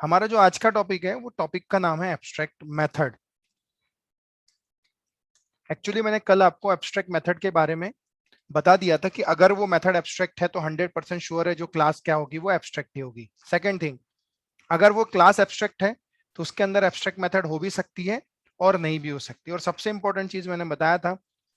हमारा जो आज का टॉपिक है वो टॉपिक का नाम है एब्स्ट्रैक्ट मेथड। एक्चुअली मैंने कल आपको एब्स्ट्रैक्ट मेथड के बारे में बता दिया था कि अगर वो मेथड एब्स्ट्रैक्ट है तो 100% श्योर है जो क्लास क्या होगी वो एब्स्ट्रैक्ट ही होगी। सेकंड थिंग, अगर वो क्लास एब्स्ट्रैक्ट है तो उसके अंदर एब्स्ट्रैक्ट मेथड हो भी सकती है और नहीं भी हो सकती। और सबसे इंपॉर्टेंट चीज मैंने बताया था,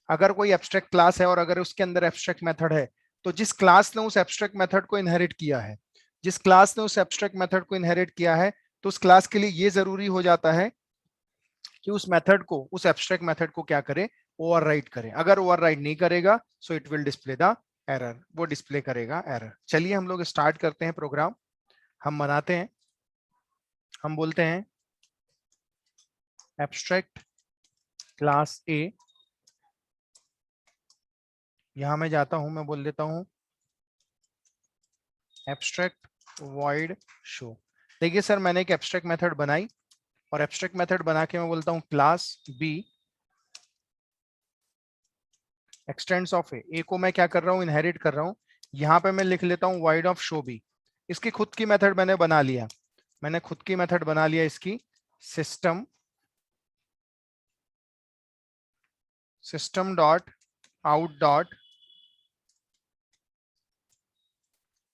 अगर कोई एब्स्ट्रैक्ट क्लास है और अगर उसके अंदर एब्स्ट्रैक्ट मेथड है तो जिस क्लास ने उस एब्स्ट्रैक्ट मेथड को इनहेरिट किया है, जिस क्लास ने उस एब्स्ट्रैक्ट मेथड को इनहेरिट किया है, तो उस क्लास के लिए ये जरूरी हो जाता है कि उस मेथड को, उस एब्स्ट्रैक्ट मेथड को क्या करे, ओवरराइड करे। अगर ओवरराइड नहीं करेगा so it will display the error, वो डिस्प्ले करेगा एरर। चलिए हम लोग स्टार्ट करते हैं प्रोग्राम, हम बनाते हैं। हम बोलते हैं एब्स्ट्रैक्ट क्लास ए, यहां मैं जाता हूं, मैं बोल देता हूं एब्स्ट्रैक्ट वॉइड शो। देखिए सर, मैंने एक एब्स्ट्रैक्ट मेथड बनाई और एब्स्ट्रैक्ट मेथड बना के मैं बोलता हूं क्लास बी एक्सटेंड्स ऑफ ए को मैं क्या कर रहा हूं, इनहेरिट कर रहा हूं। यहां पे मैं लिख लेता हूं वाइड ऑफ शो बी। इसकी खुद की मेथड मैंने बना लिया, मैंने खुद की मेथड बना लिया इसकी, system system dot out dot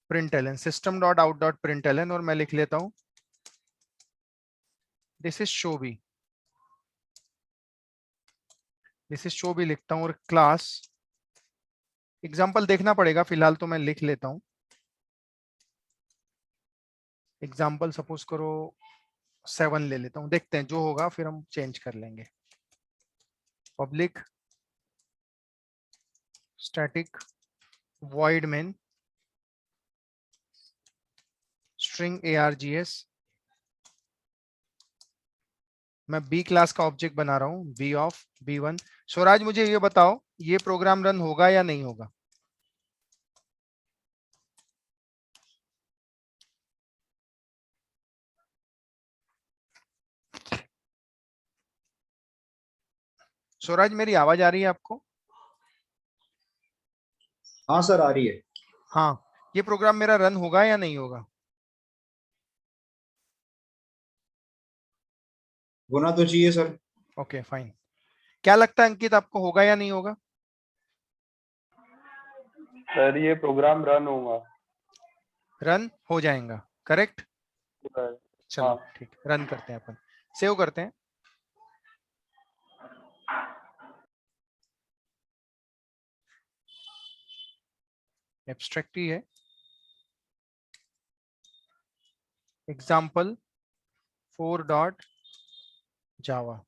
println, system dot out dot println, और मैं लिख लेता हूं this is show B, this is show B लिखता हूं। और क्लास एग्जाम्पल देखना पड़ेगा, फिलहाल तो मैं लिख लेता हूं एग्जाम्पल, सपोज करो 7 ले लेता हूं, देखते हैं जो होगा फिर हम चेंज कर लेंगे। Public static void main string args, मैं बी क्लास का ऑब्जेक्ट बना रहा हूं बी ऑफ b1। स्वराज मुझे ये बताओ, ये प्रोग्राम रन होगा या नहीं होगा? स्वराज मेरी आवाज आ रही है आपको? हाँ सर, आ रही है। हाँ, ये प्रोग्राम मेरा रन होगा या नहीं होगा? होना तो चाहिए सर। Okay fine. क्या लगता है अंकित, आपको होगा या नहीं होगा? सर ये प्रोग्राम रन होगा। रन हो जाएगा, करेक्ट। सर चलो हाँ। ठीक, रन करते हैं, अपन सेव करते हैं। एब्स्ट्रैक्ट ही है, एग्जाम्पल 4 डॉट जावा।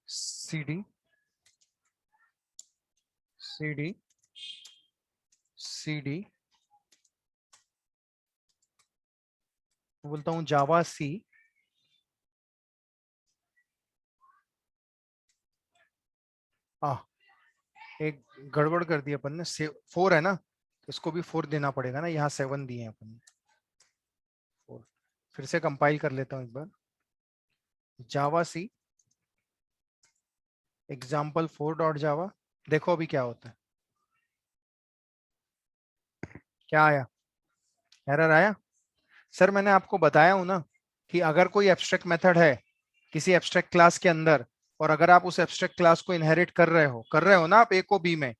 cd cd cd बोलता हूं जावा सी, एक गड़बड़ कर दी अपन ने, 4 है ना, तो इसको भी 4 देना पड़ेगा ना, यहाँ 7 दिए हैं अपन ने, 4। फिर से कंपाइल कर लेता हूँ एक बार, जावा सी एग्जाम्पल 4 डॉट जावा। देखो अभी क्या होता है, क्या आया, एरर आया। सर मैंने आपको बताया हूं ना कि अगर कोई एब्स्ट्रैक्ट मेथड है किसी एब्स्ट्रैक्ट क्लास के अंदर, और अगर आप उस एब्स्ट्रैक्ट क्लास को इनहेरिट कर रहे हो ना आप ए को बी में,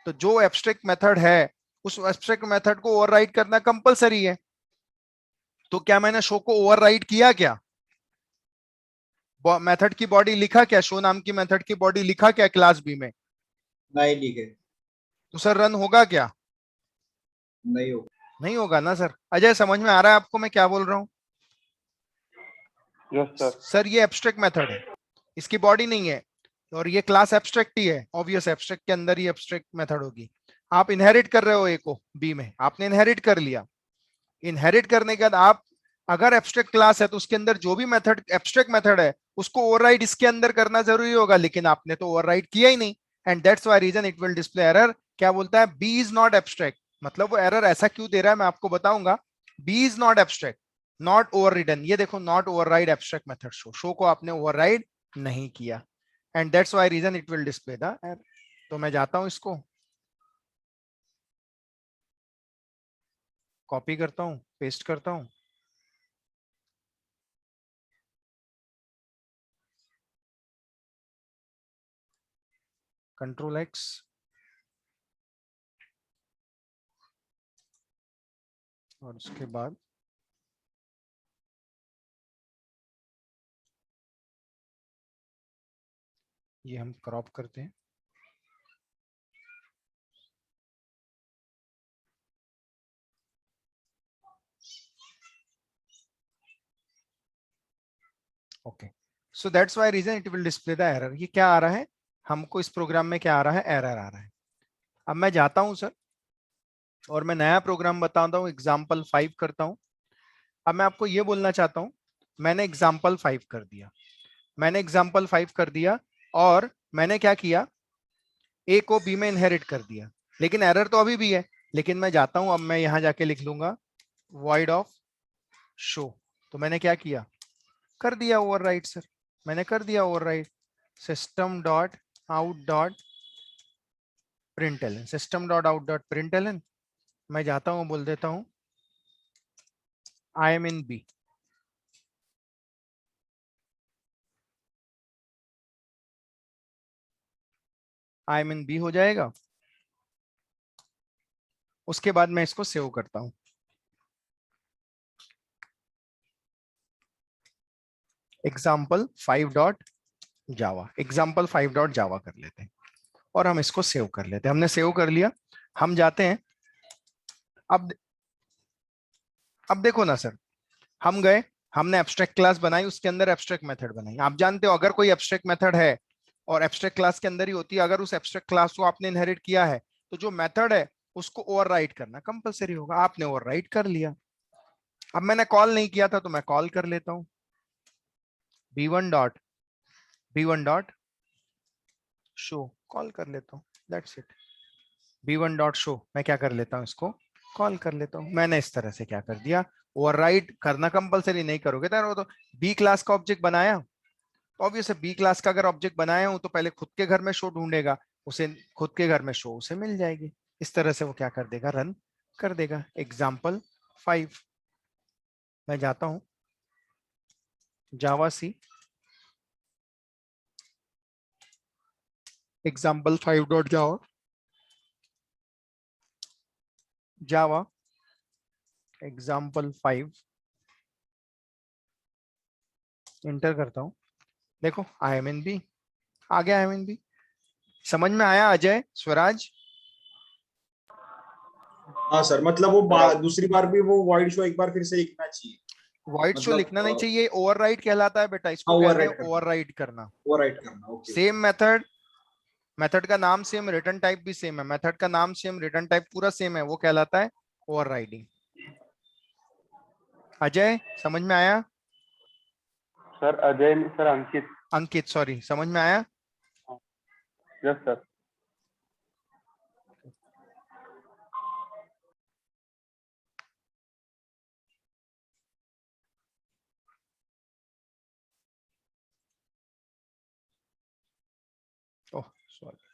तो जो एब्स्ट्रैक्ट मेथड है उस एब्स्ट्रैक्ट मेथड को ओवरराइड करना कंपलसरी है। तो क्या मैंने शो को ओवरराइड किया क्या? मेथड की बॉडी लिखा क्या, शो नाम की मेथड की बॉडी लिखा क्या क्लास बी में? नहीं लिखे। तो सर रन होगा क्या? नहीं हो। नहीं होगा ना सर। अजय समझ में आ रहा है आपको मैं क्या बोल रहा हूँ? Yes sir. सर ये एब्स्ट्रैक्ट मेथड है, इसकी बॉडी नहीं है, और ये क्लास एब्स्ट्रैक्ट ही है, ऑब्वियस एब्स्ट्रैक्ट के अंदर ही एब्स्ट्रैक्ट मेथड होगी। आप इनहेरिट कर रहे हो ए को बी में, आपने इनहेरिट कर लिया। इनहेरिट करने के बाद आप, अगर एब्स्ट्रैक्ट क्लास है तो उसके अंदर जो भी मेथड एब्स्ट्रैक्ट मेथड है उसको ओवरराइड इसके अंदर करना जरूरी होगा, लेकिन आपने तो ओवरराइड किया ही नहीं, and that's why reason it will display error. क्या बोलता है, बी इज नॉट एब्स्ट्रैक्ट। मतलब वो एरर ऐसा क्यों दे रहा है मैं आपको बताऊंगा। B is not abstract, not overridden, ये देखो not override abstract method show, show को आपने ओवरराइड नहीं किया। And that's why reason it will display the error. तो मैं जाता हूं, इसको कॉपी करता हूं, पेस्ट करता हूं, कंट्रोल एक्स, और उसके बाद ये हम क्रॉप करते हैं। Okay, so that's why reason it will display the error. ये क्या आ रहा है हमको इस प्रोग्राम में, क्या आ रहा है, एरर आ रहा है। अब मैं जाता हूं सर और मैं नया प्रोग्राम बताता हूं, एग्जाम्पल 5 करता हूं। अब मैं आपको ये बोलना चाहता हूं, मैंने एग्जाम्पल 5 कर दिया, मैंने एग्जाम्पल 5 कर दिया, और मैंने क्या किया, ए को बी में इनहेरिट कर दिया, लेकिन एरर तो अभी भी है। लेकिन मैं जाता हूं, अब मैं यहां जाके लिख लूंगा void ऑफ शो। तो मैंने क्या किया, कर दिया ओवरराइट सर, मैंने कर दिया overwrite. System dot out dot println, system dot out dot println, मैं जाता हूं, बोल देता हूं I am in B. I am in B हो जाएगा। उसके बाद मैं इसको सेव करता हूं, example 5 dot Java, example 5 dot Java कर लेते हैं, और हम इसको सेव कर लेते हैं। हमने सेव कर लिया, हम जाते हैं। अब देखो ना सर, हम गए, हमने एब्स्ट्रैक्ट क्लास बनाई, उसके अंदर एब्स्ट्रैक्ट मेथड बनाई। आप जानते हो अगर कोई एब्स्ट्रैक्ट मेथड है और एब्स्ट्रैक्ट क्लास के अंदर ही होती है, अगर उस एब्स्ट्रैक्ट क्लास को आपने इनहेरिट किया है, तो जो मेथड है उसको ओवरराइट करना कंपलसरी होगा। आपने ओवरराइट कर लिया। अब मैंने कॉल नहीं किया था, तो मैं कॉल कर लेता हूं, b1 डॉट शो, कॉल कर लेता हूं, that's it. b1 dot show, मैं क्या कर लेता हूं, इसको कॉल कर लेता हूं। मैंने इस तरह से क्या कर दिया, ओवरराइड करना कंपलसरी नहीं करोगे तो बी क्लास का ऑब्जेक्ट बनाया, ऑब्वियस है बी क्लास का अगर ऑब्जेक्ट बनाया हूं तो पहले खुद के घर में शो ढूंढेगा, उसे खुद के घर में शो उसे मिल जाएगी। इस तरह से वो क्या कर देगा, रन कर देगा। एग्जाम्पल 5, मैं जाता हूं जावा C, example 5 dot Java, Java example 5 inter करता हूं। देखो आई एम इन बी, आ गया आई एम इन बी। समझ में आया अजय, स्वराज? हाँ सर, मतलब वो दूसरी बार भी वो वाइड शो एक बार फिर से लिखना चाहिए। वाइट शो मतलब लिखना नहीं चाहिए, ओवरराइड कहलाता है बेटा, इसको कहते हैं ओवरराइट करना, ओवरराइड करना। ओवरराइट करना, ओके। सेम मेथड, मेथड का नाम सेम, रिटर्न टाइप भी सेम है, मेथड का नाम सेम, रिटर्न टाइप पूरा सेम है, वो कहलाता है ओवरराइडिंग। अजय समझ में आया? सर अजय नहीं, सर अंकित। अंकित सॉरी, समझ में आया? Yes sir. Oh sorry.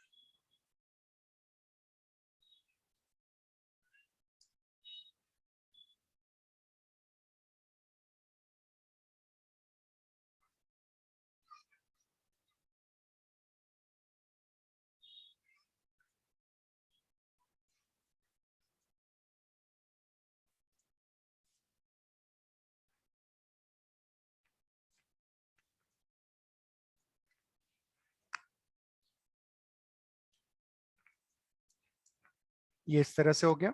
ये इस तरह से हो गया।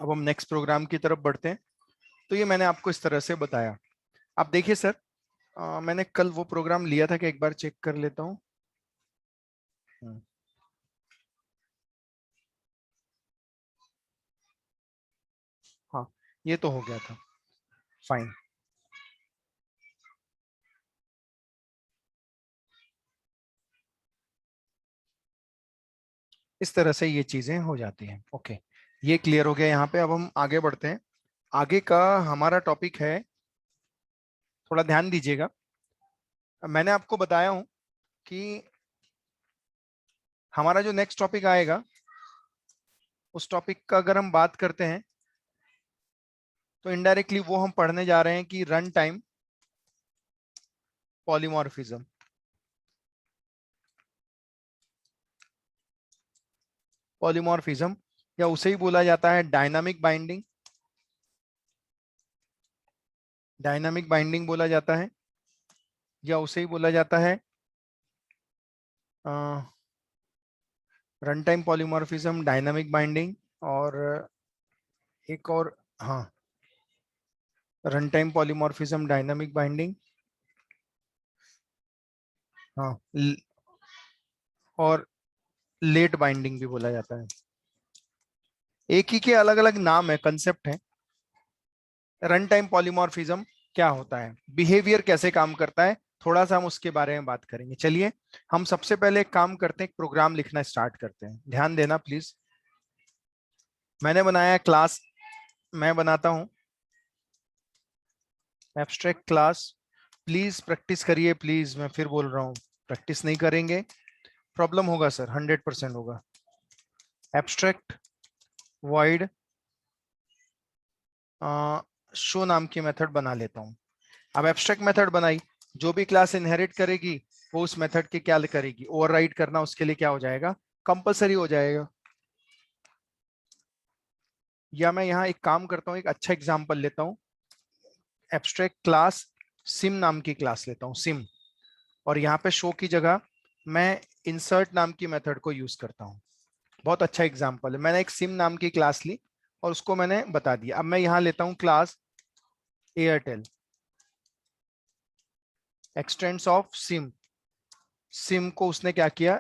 अब हम नेक्स्ट प्रोग्राम की तरफ बढ़ते हैं। तो ये मैंने आपको इस तरह से बताया। अब देखिए सर, मैंने कल वो प्रोग्राम लिया था कि एक बार चेक कर लेता हूँ। हाँ, ये तो हो गया था, फाइन। इस तरह से ये चीजें हो जाती हैं। ओके, ये क्लियर हो गया यहाँ पे। अब हम आगे बढ़ते हैं। आगे का हमारा टॉपिक है, थोड़ा ध्यान दीजिएगा। मैंने आपको बताया हूं कि हमारा जो नेक्स्ट टॉपिक आएगा उस टॉपिक का अगर हम बात करते हैं तो इनडायरेक्टली वो हम पढ़ने जा रहे हैं कि रन टाइम पॉलीमॉर्फिज्म। पॉलीमॉर्फिज्म या उसे ही बोला जाता है डायनामिक बाइंडिंग। डायनामिक बाइंडिंग बोला जाता है या उसे ही बोला जाता है run time polymorphism, dynamic binding और एक और, हाँ, run time polymorphism, dynamic binding, हाँ, और लेट बाइंडिंग भी बोला जाता है। एक ही के अलग अलग नाम है, कंसेप्ट है। रन टाइम पॉलीमॉर्फिज्म क्या होता है, बिहेवियर कैसे काम करता है, थोड़ा सा हम उसके बारे में बात करेंगे। चलिए हम सबसे पहले एक काम करते हैं, एक प्रोग्राम लिखना स्टार्ट करते हैं। ध्यान देना प्लीज। मैंने बनाया क्लास, मैं बनाता हूं एब्स्ट्रैक्ट क्लास। प्लीज प्रैक्टिस करिए, प्लीज, मैं फिर बोल रहा हूं, प्रैक्टिस नहीं करेंगे प्रॉब्लम होगा सर, 100% होगा। एब्स्ट्रैक्ट वॉइड शो नाम की मेथड बना लेता हूं। अब एब्स्ट्रैक्ट मेथड बनाई, जो भी क्लास इनहेरिट करेगी वो उस मेथड के क्या करेगी, ओवरराइड करना उसके लिए क्या हो जाएगा, कंपलसरी हो जाएगा। या मैं यहाँ एक काम करता हूँ, एक अच्छा एग्जांपल लेता हूँ। एब्स्ट्रैक्ट क्लास सिम नाम की क्लास लेता हूँ, सिम, और यहाँ पे शो की जगह मैं इंसर्ट नाम की मेथड को यूज करता हूँ। बहुत अच्छा एग्जांपल है। मैंने एक सिम नाम की क्लास ली और उसको मैंने बता दिया। अब मैं यहाँ लेता हूँ class Airtel, x tends of SIM. SIM को उसने क्या किया,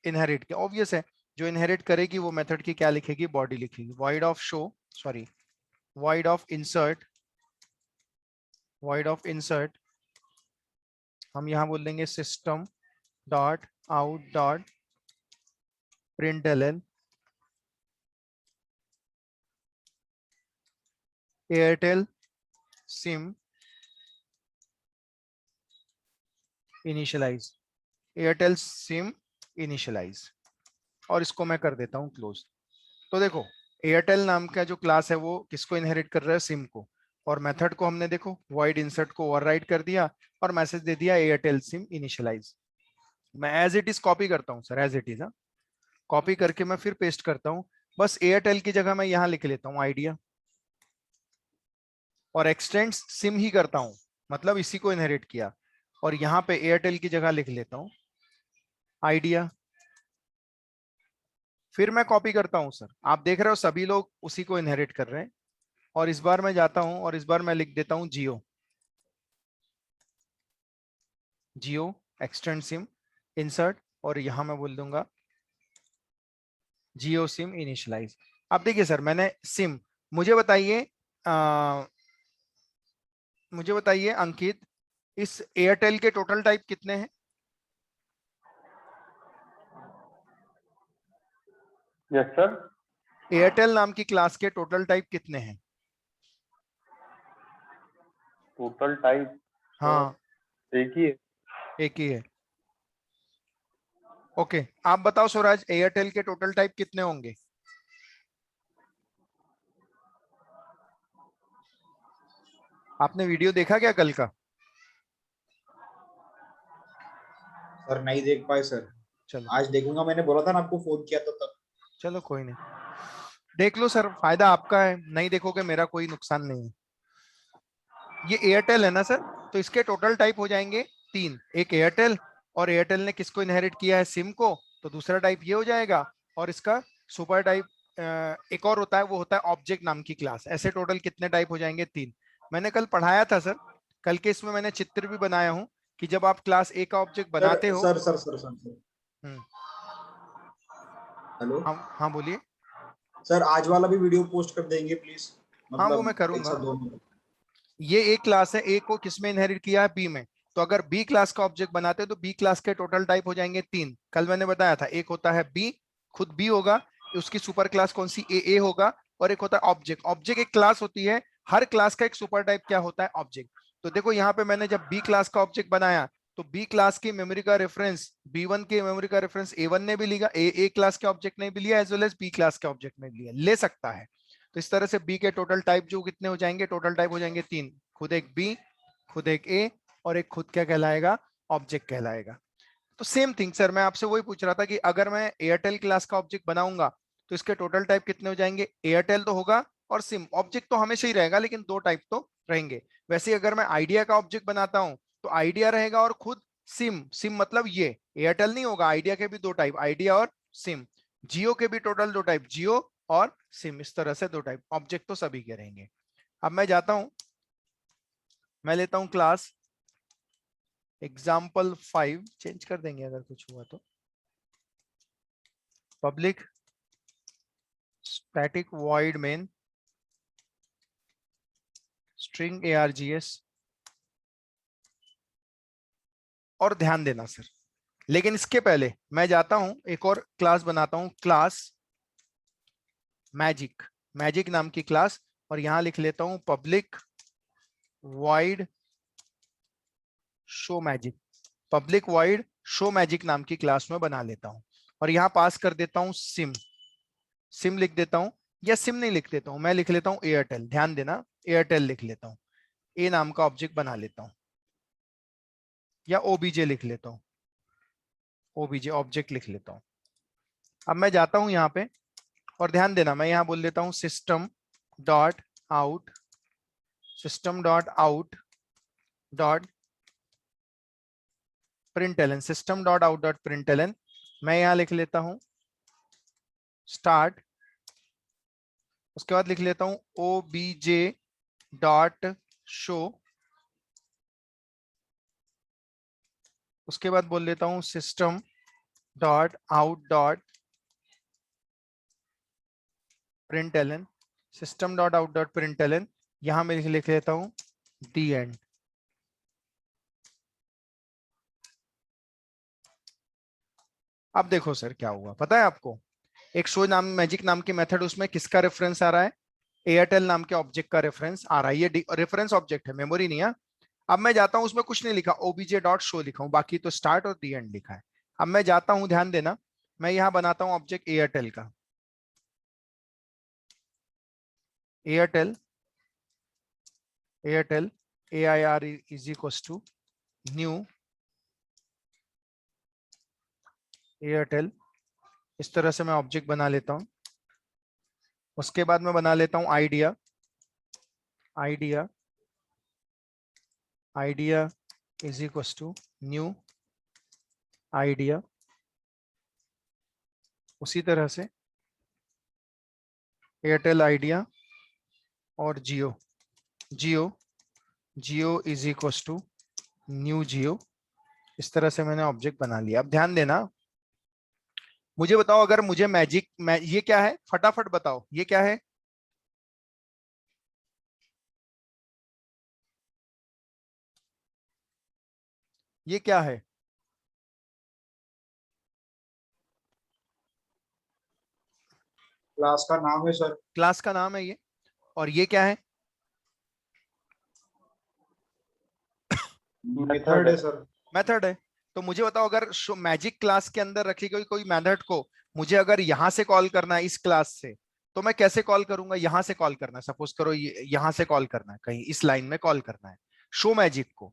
इनहेरिट किया। ऑब्वियस है, जो इनहेरिट करेगी वो मेथड की क्या लिखेगी, बॉडी लिखेगी। void of show, sorry, void of insert, void of insert हम यहां बोल देंगे system dot out dot println Airtel SIM initialize, Airtel SIM initialize, और इसको मैं कर देता हूं क्लोज। तो देखो एयरटेल नाम का जो क्लास है वो किसको इनहेरिट कर रहा है, सिम को, और मेथड को हमने देखो void इंसर्ट को ओवरराइड कर दिया और मैसेज दे दिया एयरटेल सिम इनिशियलाइज। मैं एज इट इज कॉपी करता हूँ sir, as it is, copy करके मैं फिर पेस्ट करता हूँ। बस एयरटेल की जगह मैं यहाँ लिख लेता हूँ आइडिया, और एक्सटेंड सिम ही करता हूँ, मतलब इसी को इनहेरिट किया, और यहाँ पे एयरटेल की जगह लिख लेता हूँ आइडिया। फिर मैं कॉपी करता हूँ सर, आप देख रहे हो सभी लोग उसी को इनहेरिट कर रहे हैं। और इस बार मैं जाता हूं और इस बार मैं लिख देता हूं जियो, जियो एक्सटेंड सिम इंसर्ट, और यहां मैं बोल दूंगा जियो सिम इनिशियलाइज। अब देखिए सर, मैंने सिम, मुझे बताइए मुझे बताइए अंकित, इस एयरटेल के टोटल टाइप कितने हैं? Yes sir. एयरटेल नाम की क्लास के टोटल टाइप कितने हैं? टोटल टाइप हाँ, एक ही है। एक ही है। ओके, आप बताओ स्वराज, एयरटेल के टोटल टाइप कितने होंगे? आपने वीडियो देखा क्या कल का? सर नहीं देख पाए सर, चलो आज देखूंगा, मैंने बोला था ना आपको, फोन किया तो तब। चलो कोई नहीं, देख लो सर, फायदा आपका है, नहीं देखोगे मेरा कोई नुकसान नहीं है। ये एयरटेल है ना सर, तो इसके टोटल टाइप हो जाएंगे 3, एक एयरटेल, और एयरटेल ने किसको इनहेरिट किया है, सिम को, तो दूसरा टाइप ये हो जाएगा। और इसका सुपर टाइप एक और होता है, वो होता है ऑब्जेक्ट नाम की क्लास। ऐसे टोटल कितने टाइप हो जाएंगे, 3। मैंने कल पढ़ाया था सर, कल के इसमें मैंने चित्र भी बनाया हूं कि जब आप क्लास ए का ऑब्जेक्ट सर बनाते हो। Sir sir sir sir sir हम्म, हेलो हाँ हाँ बोलिए। सर, आज वाला भी वीडियो पोस्ट कर देंगे प्लीज, हाँ वो मतलब मैं एक करूंगा। साथ दोनों। ये एक क्लास है, ए को किसमें इनहेरिट किया है, बी में। तो अगर बी क्लास का ऑब्जेक्ट बनाते हैं तो बी क्लास के टोटल टाइप हो जाएंगे 3। कल मैंने बताया था, एक होता है बी, खुद बी होगा, उसकी सुपर क्लास कौन सी, ए होगा, और एक होता है ऑब्जेक्ट। ऑब्जेक्ट एक क्लास होती है, हर क्लास का एक सुपर टाइप क्या होता है, ऑब्जेक्ट। तो देखो यहाँ पे मैंने जब बी क्लास का ऑब्जेक्ट बनाया तो बी क्लास की मेमोरी का रेफरेंस B1 की मेमोरी का रेफरेंस A1 ने भी लिया, ए क्लास के ऑब्जेक्ट ने भी लिया, as well as B class के ऑब्जेक्ट ने भी लिया, ले सकता है। तो इस तरह से बी के टोटल टाइप जो कितने हो जाएंगे, टोटल टाइप हो जाएंगे 3, खुद एक बी, खुद एक ए, और एक खुद क्या कहलाएगा, ऑब्जेक्ट कहलाएगा। तो सेम थिंग सर, मैं आपसे वही पूछ रहा था कि अगर मैं एयरटेल क्लास का ऑब्जेक्ट बनाऊंगा तो इसके टोटल टाइप कितने हो जाएंगे, एयरटेल तो होगा और सिम, ऑब्जेक्ट तो हमेशा ही रहेगा लेकिन 2 टाइप तो रहेंगे। वैसे ही अगर मैं आइडिया का ऑब्जेक्ट बनाता हूं तो आइडिया रहेगा और खुद सिम, सिम मतलब ये एयरटेल नहीं होगा, आइडिया के भी 2 टाइप, आइडिया और सिम। जियो के भी टोटल 2 टाइप, जियो और सिम, इस तरह से 2 टाइप ऑब्जेक्ट तो सभी के रहेंगे। अब मैं जाता हूं, मैं लेता हूं क्लास एग्जाम्पल 5, चेंज कर देंगे अगर कुछ हुआ तो, public static void main string args। और ध्यान देना सर, लेकिन इसके पहले मैं जाता हूं एक और क्लास बनाता हूं, क्लास मैजिक, मैजिक नाम की क्लास, और यहां लिख लेता हूं public void show magic, public void show magic नाम की क्लास में बना लेता हूं, और यहां पास कर देता हूं सिम, सिम लिख देता हूं, या सिम नहीं लिख देता हूं, मैं लिख लेता हूं एयरटेल, ध्यान देना एयरटेल लिख लेता हूं, ए नाम का ऑब्जेक्ट बना लेता हूं, या ओबीजे लिख लेता हूं, ओबीजे ऑब्जेक्ट लिख लेता हूं। अब मैं जाता हूं यहां पे, और ध्यान देना मैं यहां बोल देता हूं system dot out, system dot out dot println, system dot out dot println, मैं यहां लिख लेता हूं स्टार्ट, उसके बाद लिख लेता हूं ओबीजे डॉट शो, उसके बाद बोल लेता हूं system dot out dot println, system dot out dot println, यहां मैं लिख लेता हूं दी एंड। अब देखो सर क्या हुआ पता है आपको, एक शो नाम मैजिक नाम की मेथड, उसमें किसका रेफरेंस आ रहा है, एयरटेल नाम के ऑब्जेक्ट का रेफरेंस आ रहा है, ये रेफरेंस ऑब्जेक्ट है, मेमोरी नहीं है। अब मैं जाता हूं, उसमें कुछ नहीं लिखा, ओबीजे डॉट शो लिखा हूं, बाकी तो स्टार्ट और दी एंड लिखा है। अब मैं जाता हूं, ध्यान देना, मैं यहां बनाता हूं ऑब्जेक्ट एयरटेल का, Airtel, Airtel AIR is equals to new Airtel, इस तरह से मैं ऑब्जेक्ट बना लेता हूं। उसके बाद मैं बना लेता हूं Idea, Idea, Idea is equals to new Idea, उसी तरह से एयरटेल आइडिया और Jio, Jio, Jio is equals to new Jio, इस तरह से मैंने ऑब्जेक्ट बना लिया। अब ध्यान देना, मुझे बताओ अगर मुझे मैजिक ये क्या है, फटाफट बताओ ये क्या है, ये क्या है, क्लास का नाम है सर। क्लास का नाम है ये, और ये क्या है, मेथड है सर। मेथड है। तो मुझे बताओ अगर मैजिक क्लास के अंदर रखी गई कोई मेथड को मुझे अगर यहां से कॉल करना है इस क्लास से, तो मैं कैसे कॉल करूंगा, यहां से कॉल करना है, सपोज करो यहां से कॉल करना है, कहीं इस लाइन में कॉल करना है शो मैजिक को,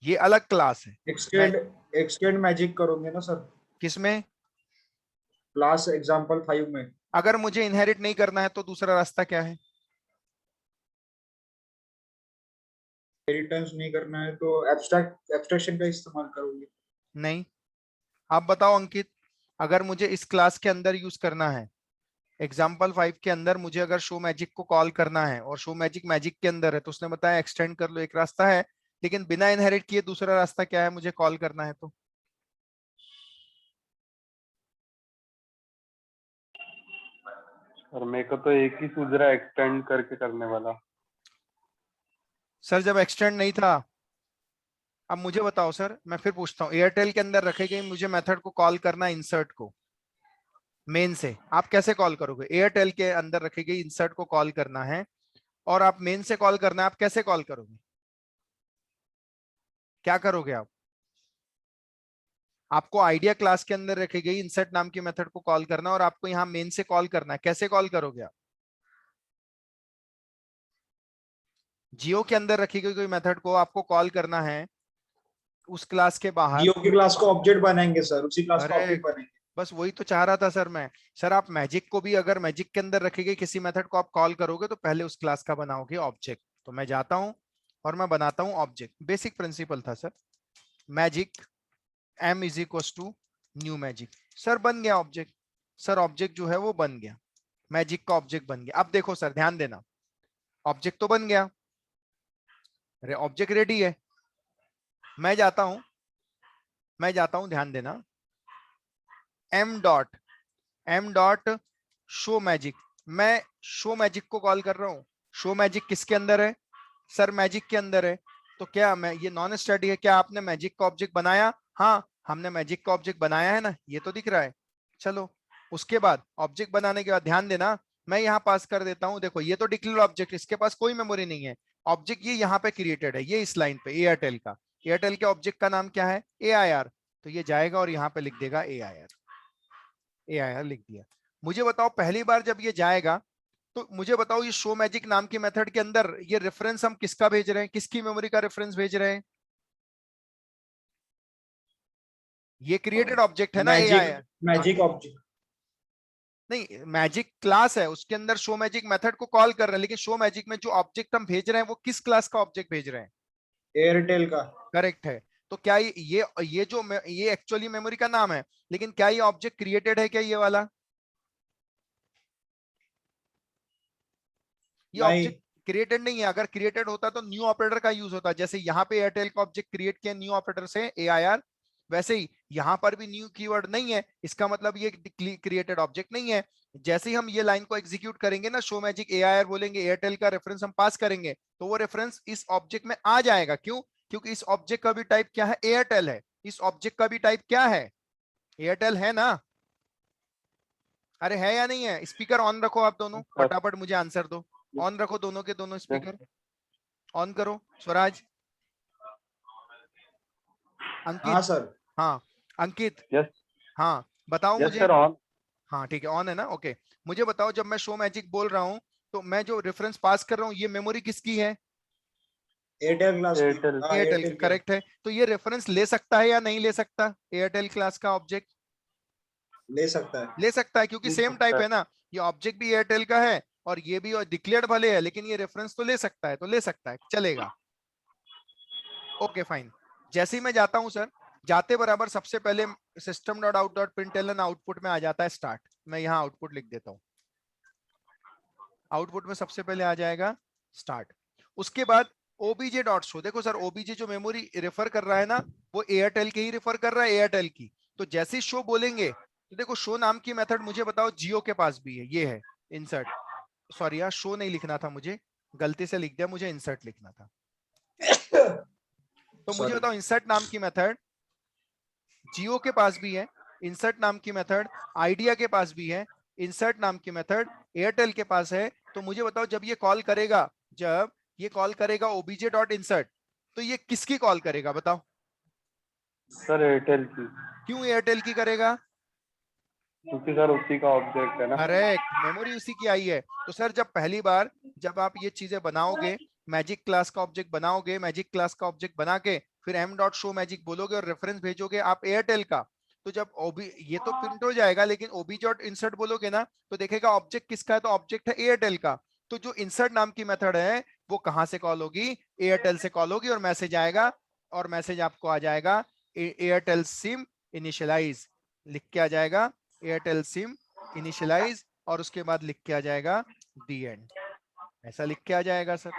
ये अलग क्लास है। मैं एक्सटेंड, एक्सटेंड मैजिक करोगे ना सर, किसमें, क्लास एग्जांपल 5 में। अगर मुझे इनहेरिट नहीं करना है तो दूसरा रास्ता क्या है, इनहेरिटेंस नहीं करना है तो एब्स्ट्रैक्ट, एब्स्ट्रैक्शन का इस्तेमाल करोगे। नहीं। आप बताओ अंकित, अगर मुझे इस क्लास के अंदर यूज करना है, एग्जाम्पल 5 के अंदर मुझे अगर शो मैजिक को कॉल करना है, और शो मैजिक मैजिक के अंदर है, तो उसने बताया एक्सटेंड कर लो, एक रास्ता है, लेकिन बिना इनहेरिट किए दूसरा रास्ता क्या है, मुझे कॉल करना है तो, और मेरे को तो एक ही सूझ रहा है एक्सटेंड करके करने वाला। सर जब एक्सटेंड नहीं था, अब मुझे बताओ सर, मैं फिर पूछता हूँ, एयरटेल के अंदर रखे गए मुझे मेथड को कॉल करना है, इंसर्ट को मेन से, आप कैसे कॉल करोगे, एयरटेल के अंदर रखी गई इंसर्ट को कॉल करना है और आप मेन से कॉल करना है, आप कैसे कॉल करोगे, क्या करोगे आप, आपको आइडिया क्लास के अंदर रखी गई इंसर्ट नाम की मेथड को कॉल करना और आपको यहाँ मेन से कॉल करना है। कैसे कॉल करोगे आप? जियो के अंदर रखी गई कोई मेथड को आपको कॉल करना है उस क्लास के बाहर। जियो की क्लास को ऑब्जेक्ट बनाएंगे सर, उसी क्लास को अरे ऑब्जेक्ट बनाएंगे। बस वही तो चाह रहा था सर मैं। सर आप मैजिक को भी अगर मैजिक के अंदर रखी गई किसी मेथड को आप कॉल करोगे तो पहले उस क्लास का बनाओगे ऑब्जेक्ट। तो मैं जाता हूं और मैं बनाता हूं ऑब्जेक्ट। बेसिक प्रिंसिपल था sir. Magic m is equal to new magic. Sir बन गया ऑब्जेक्ट। सर ऑब्जेक्ट जो है वो बन गया, मैजिक का ऑब्जेक्ट बन गया। अब देखो सर ध्यान देना, ऑब्जेक्ट तो बन गया, अरे ऑब्जेक्ट रेडी है। मैं जाता हूं, ध्यान देना, एम डॉट शो मैजिक। मैं शो मैजिक को कॉल कर रहा हूं। शो मैजिक किसके अंदर है? सर मैजिक के अंदर है। तो क्या मैं ये नॉन स्टैटिक है? क्या आपने मैजिक का ऑब्जेक्ट बनाया? हाँ हमने मैजिक का ऑब्जेक्ट बनाया है ना, ये तो दिख रहा है। चलो उसके बाद ऑब्जेक्ट बनाने के बाद ध्यान देना, मैं यहाँ पास कर देता हूँ। देखो ये तो डिक्लेयर ऑब्जेक्ट, इसके पास कोई मेमोरी नहीं है। ऑब्जेक्ट ये यहाँ पे क्रिएटेड है, ये इस लाइन पे एयरटेल का। एयरटेल के ऑब्जेक्ट का नाम क्या है? AIR। तो ये जाएगा और यहाँ पे लिख देगा AIR। AIR लिख दिया। मुझे बताओ पहली बार जब ये जाएगा तो मुझे बताओ ये शो मैजिक नाम की मेथड के अंदर ये रेफरेंस हम किसका भेज रहे हैं? किसकी मेमोरी का रेफरेंस भेज रहे हैं? ये क्रिएटेड ऑब्जेक्ट है ना मैजिक, AIR। Magic object. नहीं मैजिक क्लास है, उसके अंदर शो मैजिक मेथड को कॉल कर रहे हैं, लेकिन शो मैजिक में जो ऑब्जेक्ट हम भेज रहे हैं वो किस क्लास का ऑब्जेक्ट भेज रहे हैं? एयरटेल का। करेक्ट है। तो क्या ये जो ये एक्चुअली मेमोरी का नाम है, लेकिन क्या ये ऑब्जेक्ट क्रिएटेड है क्या ये वाला? ये नहीं। ऑब्जेक्ट क्रिएटेड नहीं है। अगर क्रिएटेड होता तो न्यू ऑपरेटर का यूज होता। जैसे यहाँ पे एयरटेल का ऑब्जेक्ट क्रिएट किया न्यू ऑपरेटर से AIR, वैसे ही यहाँ पर भी न्यू कीवर्ड नहीं है, इसका मतलब ये क्रिएटेड ऑब्जेक्ट नहीं है। जैसे ही हम ये लाइन को एग्जीक्यूट करेंगे ना, शो मैजिक AIR बोलेंगे, एयरटेल का रेफरेंस हम पास करेंगे, तो वो रेफरेंस इस ऑब्जेक्ट में आ जाएगा। क्यों? क्योंकि इस ऑब्जेक्ट का भी टाइप क्या है? एयरटेल है। इस ऑब्जेक्ट का भी टाइप क्या है? एयरटेल है ना? अरे है या नहीं है? स्पीकर ऑन रखो आप दोनों, फटाफट मुझे आंसर दो। ऑन रखो दोनों के दोनों स्पीकर ऑन करो। स्वराज, हाँ अंकित, सर। हाँ अंकित, यस हाँ बताओ यस मुझे। Sir on. हाँ ठीक है ऑन है ना, ओके। मुझे बताओ जब मैं शो मैजिक बोल रहा हूँ तो मैं जो रेफरेंस पास कर रहा हूँ ये मेमोरी किसकी है? एयरटेल क्लास की। एयरटेल। हाँ एयरटेल की, एयरटेल की। करेक्ट है। तो ये रेफरेंस ले सकता है या नहीं ले सकता? एयरटेल क्लास का ऑब्जेक्ट ले सकता है। ले सकता है, क्योंकि ले सेम सकता टाइप है। है ना। ये ऑब्जेक्ट भी एयरटेल का है और ये भी डिक्लेयर्ड भले है, लेकिन ये रेफरेंस तो ले सकता है, तो ले सकता है, चलेगा। Okay fine. जैसे ही मैं जाता हूं सर, जाते बराबर सबसे पहले system dot out dot println output में आ जाता है स्टार्ट। मैं यहाँ आउटपुट लिख देता हूँ। आउटपुट में सबसे पहले आ जाएगा स्टार्ट। उसके बाद ओबीजे डॉट शो। देखो सर ओबीजे जो मेमोरी रेफर कर रहा है ना, वो एयरटेल की ही रेफर कर रहा है, एयरटेल की। तो जैसे ही शो बोलेंगे तो देखो शो नाम की मेथड मुझे बताओ जियो के पास भी है, ये है इंसर्ट। सॉरी यार शो नहीं लिखना था मुझे, गलती से लिख दिया, मुझे इंसर्ट लिखना था। तो मुझे सॉरी। बताओ इंसर्ट नाम की मेथड जियो के पास भी है, इंसर्ट नाम की मेथड आइडिया के पास भी है, इंसर्ट नाम की मेथड एयरटेल के पास है। तो मुझे बताओ जब ये कॉल करेगा, जब ये कॉल करेगा ओबीजे डॉट इंसर्ट, तो ये किसकी कॉल करेगा बताओ? सर एयरटेल की, क्यों एयरटेल की करेगा? क्योंकि सर उसी का ऑब्जेक्ट है ना। करेक्ट, मेमोरी उसी की आई है। तो सर जब पहली बार जब आप ये चीजें बनाओगे, मैजिक क्लास का ऑब्जेक्ट बनाओगे, मैजिक क्लास का ऑब्जेक्ट बना के फिर एम डॉट शो मैजिक बोलोगे और रेफरेंस भेजोगे आप एयरटेल का, तो जब ओबी ये तो प्रिंट हो जाएगा, लेकिन ओबी डॉट इंसर्ट बोलोगे ना तो देखेगा ऑब्जेक्ट किसका है, तो ऑब्जेक्ट है एयरटेल का। तो जो इंसर्ट नाम की मेथड है वो कहां से कॉल होगी? एयरटेल से कॉल होगी और मैसेज आएगा, और मैसेज आपको आ जाएगा एयरटेल सिम इनिशियलाइज, लिख के आ जाएगा एयरटेल सिम इनिशियलाइज, और उसके बाद लिख के आ जाएगा दी एंड। ऐसा लिख के आ जाएगा सर।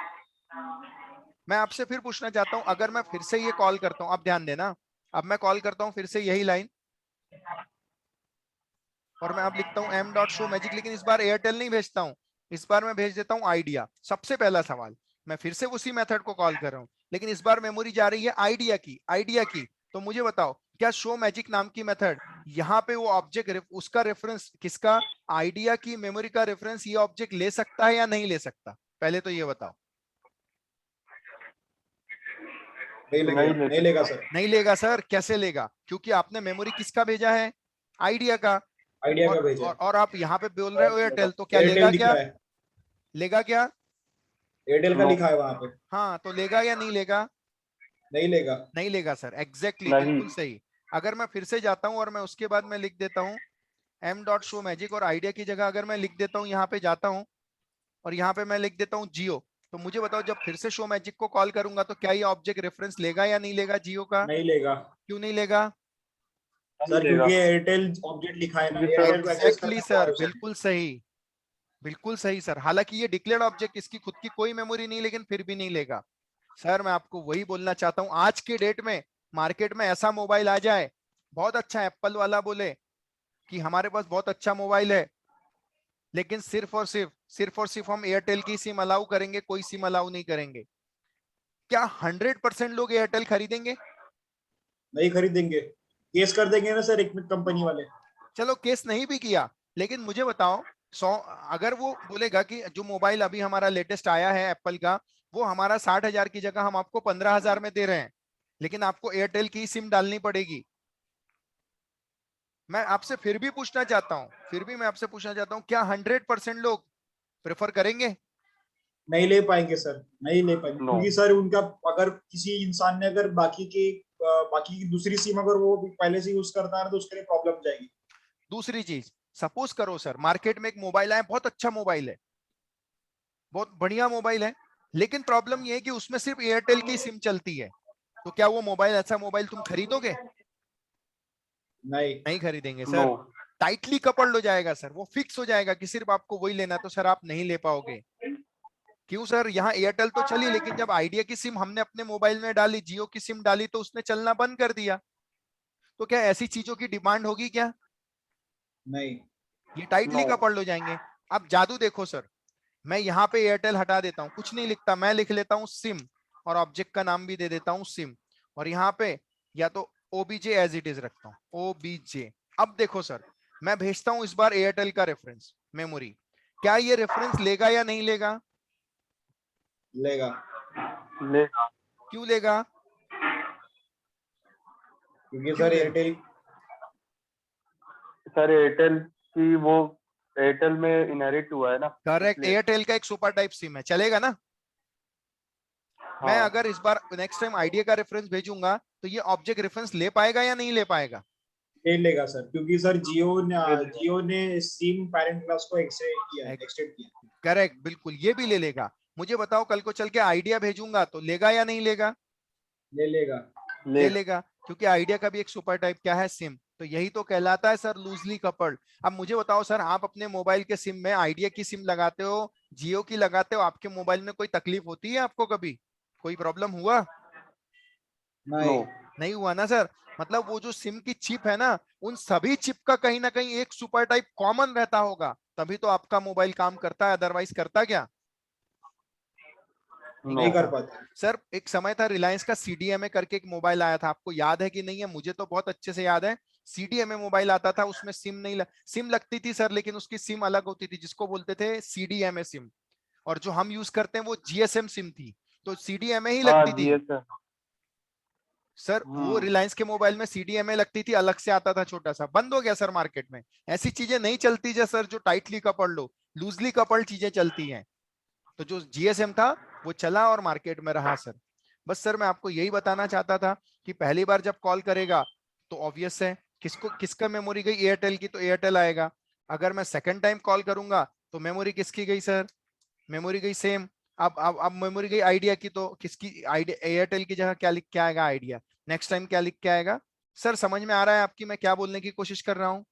मैं आपसे फिर पूछना चाहता हूं, अगर मैं फिर से ये कॉल करता हूं, आप ध्यान देना, अब मैं कॉल करता हूं फिर से यही लाइन, और मैं अब लिखता हूं एम डॉट शो मैजिक, लेकिन इस बार एयरटेल नहीं भेजता हूं, इस बार मैं भेज देता हूं आइडिया। सबसे पहला सवाल, मैं फिर से उसी मेथड को कॉल कर रहा हूं, लेकिन इस बार मेमोरी जा रही है आइडिया की, आइडिया की। तो मुझे बताओ क्या शो मैजिक नाम की मेथड यहाँ पे वो ऑब्जेक्ट उसका रेफरेंस किसका? आइडिया की मेमोरी का रेफरेंस ये ऑब्जेक्ट ले सकता है या नहीं ले सकता? पहले तो ये बताओ। नहीं नहीं लगेगा, ले नहीं लेगा सकता। सर। नहीं लेगा सर, कैसे लेगा? क्योंकि आपने मेमोरी किसका भेजा है? आइडिया का। आइडिया का भेजा है। और आप यहाँ पे बोल रहे हो एयरटेल, तो क्या एयरटेल लेगा? दिख क्या रहा है, लेगा? क्या? एयरटेल का नो, लिखा है वहां पे। हाँ, तो लेगा या नहीं लेगा? नहीं लेगा। नहीं लेगा सर, एग्जैक्टली नहीं। बिल्कुल सही। अगर मैं फिर से जाता हूं और मैं उसके बाद मैं लिख देता हूँ एम डॉट शो मैजिक, और आइडिया की जगह अगर मैं लिख देता हूँ, यहाँ पे जाता हूँ और यहाँ पे मैं लिख देता हूँ जियो, तो मुझे बताओ जब फिर से शो मैजिक को कॉल करूंगा तो क्या ये ऑब्जेक्ट रेफरेंस लेगा या नहीं लेगा जियो का? नहीं लेगा क्यों नहीं लेगा? नहीं सर, लेगा क्योंकि एयरटेल ऑब्जेक्ट लिखा है ना, क्योंकि सर, एयरटेल को एक्सेस एग्जैक्टली करना तो सर, वायरलेस है। बिल्कुल सही। बिल्कुल सही सर, हालांकि ये डिक्लेयर्ड ऑब्जेक्ट, इसकी खुद की कोई मेमोरी नहीं, लेकिन फिर भी नहीं लेगा। सर मैं आपको वही बोलना चाहता हूं, आज के डेट में मार्केट में ऐसा मोबाइल आ जाए, बहुत अच्छा एप्पल वाला बोले कि हमारे पास बहुत अच्छा मोबाइल है, लेकिन सिर्फ और सिर्फ हम एयरटेल की सिम अलाउ करेंगे, कोई सिम अलाउ नहीं करेंगे। क्या 100% लोग एयरटेल खरीदेंगे? नहीं खरीदेंगे, केस कर देंगे ना सर, एक कंपनी वाले। चलो केस नहीं भी किया, लेकिन मुझे बताओ, 100, अगर वो बोलेगा कि जो मोबाइल अभी हमारा लेटेस्ट आया है एप्पल का, वो हमारा 60,000 की जगह हम आपको 15,000 में दे रहे हैं, लेकिन आपको एयरटेल की सिम डालनी पड़ेगी। मैं आपसे फिर भी पूछना चाहता हूं, फिर भी मैं आपसे पूछना चाहता हूं, क्या 100% लोग प्रेफर करेंगे? नहीं ले पाएंगे सर, नहीं ले पाएंगे, नो। क्योंकि सर उनका, अगर किसी इंसान ने अगर बाकी की दूसरी सिम अगर वो पहले से यूज करता है तो उसके लिए प्रॉब्लम जाएगी। दूसरी चीज, सपोज करो सर मार्केट में एक मोबाइल आया, बहुत अच्छा मोबाइल है, बहुत बढ़िया मोबाइल है, लेकिन प्रॉब्लम यह है कि उसमें सिर्फ एयरटेल की सिम चलती है, तो क्या वो मोबाइल, ऐसा मोबाइल तुम खरीदोगे? नहीं। नहीं खरीदेंगे नो। सर। टाइटली कपल्ड हो जाएगा सर, वो फिक्स हो जाएगा कि सिर्फ आपको वही लेना है, तो सर आप नहीं ले पाओगे। क्यों सर? यहाँ एयरटेल तो चली, लेकिन जब आइडिया की सिम हमने अपने मोबाइल में डाली, जियो की सिम डाली, तो उसने चलना बंद कर दिया। तो क्या ऐसी चीजों की डिमांड होगी क्या? नहीं। ये टाइटली नो। कपल्ड हो जाएंगे। अब जादू देखो सर, मैं यहाँ पे एयरटेल हटा देता हूँ, कुछ नहीं लिखता, मैं लिख लेता हूँ सिम, और ऑब्जेक्ट का नाम भी दे देता हूँ सिम, और यहाँ पे या तो ओबीजे एज इट इज रखता हूँ, ओबीजे। अब देखो सर, मैं भेजता हूँ इस बार एयरटेल का रेफरेंस मेमोरी, क्या ये रेफरेंस लेगा या नहीं लेगा? लेगा, लेगा। क्यों लेगा? क्योंकि क्यों सर लेगा? एयरटेल, सर एयरटेल की वो एयरटेल में इनहेरिट हुआ है ना, करेक्ट, इसलिए। एयरटेल का एक सुपर टाइप सिम है, चलेगा ना? मैं हाँ। अगर इस बार नेक्स्ट टाइम आइडिया का रेफरेंस भेजूंगा, तो ये ऑब्जेक्ट रेफरेंस ले पाएगा या नहीं ले पाएगा? ले लेगा सर, क्योंकि सर ले लेगा। जियो ने सिम पेरेंट क्लास को एक्सटेंड किया है, एक्सटेंड किया। करेक्ट, बिल्कुल, ये भी ले लेगा। मुझे बताओ कल को चल के आइडिया भेजूंगा तो लेगा या नहीं लेगा? ले लेगा। ले लेगा। लेगा, क्योंकि आइडिया का भी एक सुपर टाइप क्या है, सिम, तो यही तो कहलाता है सर लूजली कपल्ड। अब मुझे बताओ सर, आप अपने मोबाइल के सिम में आइडिया की सिम लगाते हो, जियो की लगाते हो, आपके मोबाइल में कोई तकलीफ होती है आपको? कभी कोई प्रॉब्लम हुआ? नो। नहीं। नहीं हुआ ना सर। मतलब वो जो सिम की चिप है ना, उन सभी चिप का कहीं ना कहीं एक सुपर टाइप कॉमन रहता होगा, तभी तो आपका मोबाइल काम करता है, अदरवाइज करता क्या? नहीं नो। नहीं कर करता। पाता। सर एक समय था, रिलायंस का सीडीएमए करके एक मोबाइल आया था, आपको याद है कि नहीं है, मुझे तो बहुत अच्छे से याद है। सीडीएमए मोबाइल आता था, उसमें सिम लगती थी सर, लेकिन उसकी सिम अलग होती थी, जिसको बोलते थे सीडीएमए सिम, और जो हम यूज करते हैं वो जीएसएम सिम थी, तो सीडीएमए ही हाँ लगती जी थी। सर। सर वो रिलायंस के मोबाइल में सीडीएमए लगती थी, अलग से आता था छोटा सा, बंद हो गया सर मार्केट में। ऐसी चीजें नहीं चलती जो सर, जो टाइटली कपल्ड हो, लूजली कपल्ड चीजें चलती हैं। तो जो जीएसएम था वो चला और मार्केट में रहा सर। बस सर मैं आपको यही बताना चाहता था कि पहली बार जब कॉल करेगा तो ऑब्वियस है, किसको किसका मेमोरी गई, एयरटेल की, तो एयरटेल आएगा। अगर मैं सेकंड टाइम कॉल करूंगा तो मेमोरी किसकी गई सर? मेमोरी गई सेम। अब मेमोरी गई आइडिया की, तो किसकी? आइडिया, एयरटेल की जगह क्या लिख के आएगा? आइडिया। नेक्स्ट टाइम क्या लिख के आएगा? सर समझ में आ रहा है आपकी मैं क्या बोलने की कोशिश कर रहा हूं?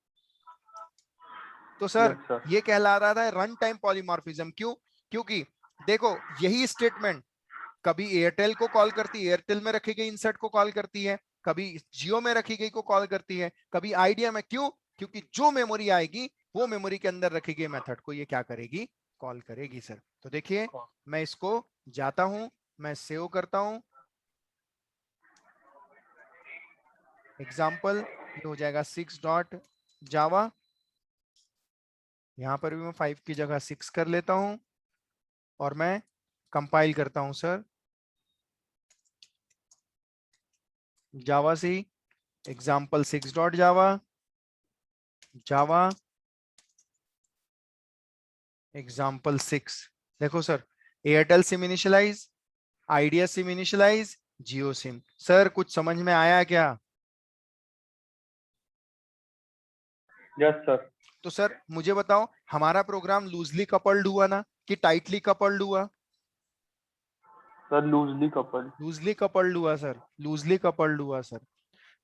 तो सर यस सर। ये कहला रहा था रन टाइम पॉलीमॉर्फिज्म। क्यों? क्योंकि देखो यही स्टेटमेंट कभी एयरटेल को कॉल करती है, एयरटेल में रखी गई इंसर्ट को कॉल करती है, कभी जियो में रखी गई को कॉल करती है, कभी आइडिया में। क्यों? क्योंकि जो मेमोरी आएगी वो मेमोरी के अंदर रखी गई मेथड को ये क्या करेगी? कॉल करेगी सर। तो देखिए, मैं इसको जाता हूं, मैं सेव करता हूं, एग्जाम्पल, ये हो जाएगा 6.java, यहां पर भी मैं 5 की जगह 6 कर लेता हूं, और मैं कंपाइल करता हूं sir. Java C, example 6 dot Java, Java example 6। देखो sir, Airtel SIM initialize, Idea SIM initialize, Jio SIM. Sir कुछ समझ में आया क्या? Yes sir. तो सर मुझे बताओ, हमारा प्रोग्राम लूजली कपल्ड हुआ ना कि टाइटली कपल्ड हुआ? Sir loosely coupled. Loosely coupled हुआ सर, लूजली कपल्ड हुआ सर।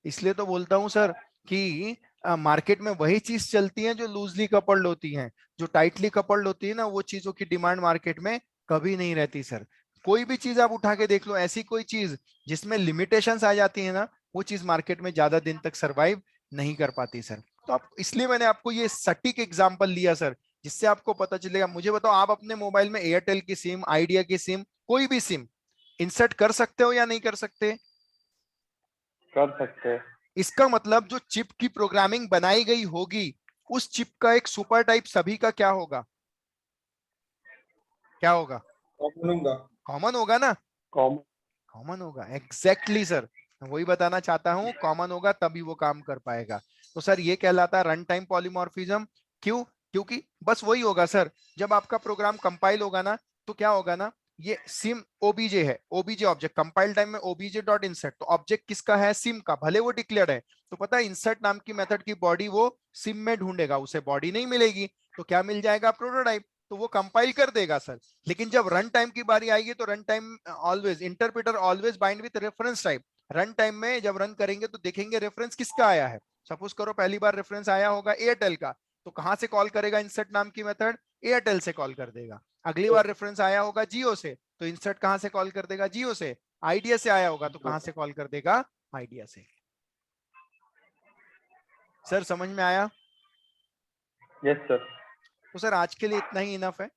इसलिए तो बोलता हूं सर कि मार्केट में वही चीज चलती है जो लूजली कपल्ड होती हैं। जो टाइटली कपल्ड होती है ना, वो चीजों की डिमांड मार्केट में कभी नहीं रहती सर। कोई भी चीज आप उठा के देख लो, ऐसी कोई चीज जिसमें लिमिटेशंस आ जाती है ना, वो चीज मार्केट में ज्यादा दिन तक सरवाइव नहीं कर पाती सर। तो आप, इसलिए मैंने आपको ये सटीक एग्जांपल लिया सर, जिससे आपको पता चलेगा। मुझे बताओ, आप अपने मोबाइल में एयरटेल की सिम, आइडिया की सिम, कोई भी सिम इंसर्ट कर सकते हो या नहीं कर सकते? कर सकते हैं। इसका मतलब जो चिप की प्रोग्रामिंग बनाई गई होगी, उस चिप का एक सुपर टाइप सभी का क्या होगा? क्या होगा? कॉमन होगा। कॉमन होगा ना? कॉमन। कॉमन होगा, एग्जैक्टली सर। मैं वही बताना चाहता हूं, कॉमन होगा तभी वो काम कर पाएगा। तो सर ये कहलाता है रन टाइम पॉलीमॉर्फिज्म। क्यों? क्योंकि बस वही होगा सर, जब आपका प्रोग्राम कंपाइल होगा ना, तो क्या होगा ना, ये सिम ओबीजे है, ओबीजे ऑब्जेक्ट कंपाइल टाइम में ओबीजे डॉट इंसर्ट, तो ऑब्जेक्ट किसका है? सिम का, भले वो डिक्लेयर्ड है। तो पता है इंसर्ट नाम की मेथड की बॉडी वो सिम में ढूंढेगा, उसे बॉडी नहीं मिलेगी, तो क्या मिल जाएगा? प्रोटोटाइप। तो वो कंपाइल कर देगा सर। लेकिन जब रन टाइम की बारी आएगी, तो run time always, interpreter always bind with reference type. Run time में जब रन करेंगे तो देखेंगे रेफरेंस किसका आया है। सपोज करो पहली बार रेफरेंस आया होगा एयरटेल का, तो कहां से कॉल करेगा इंसर्ट नाम की मेथड? एयरटेल से कॉल कर देगा। अगली बार रेफरेंस आया होगा जियो से, तो इंसर्ट कहां से कॉल कर देगा? जियो से। आइडिया से आया होगा तो कहां से कॉल कर देगा? आइडिया से। सर समझ में आया? Yes sir. तो सर आज के लिए इतना ही इनफ है।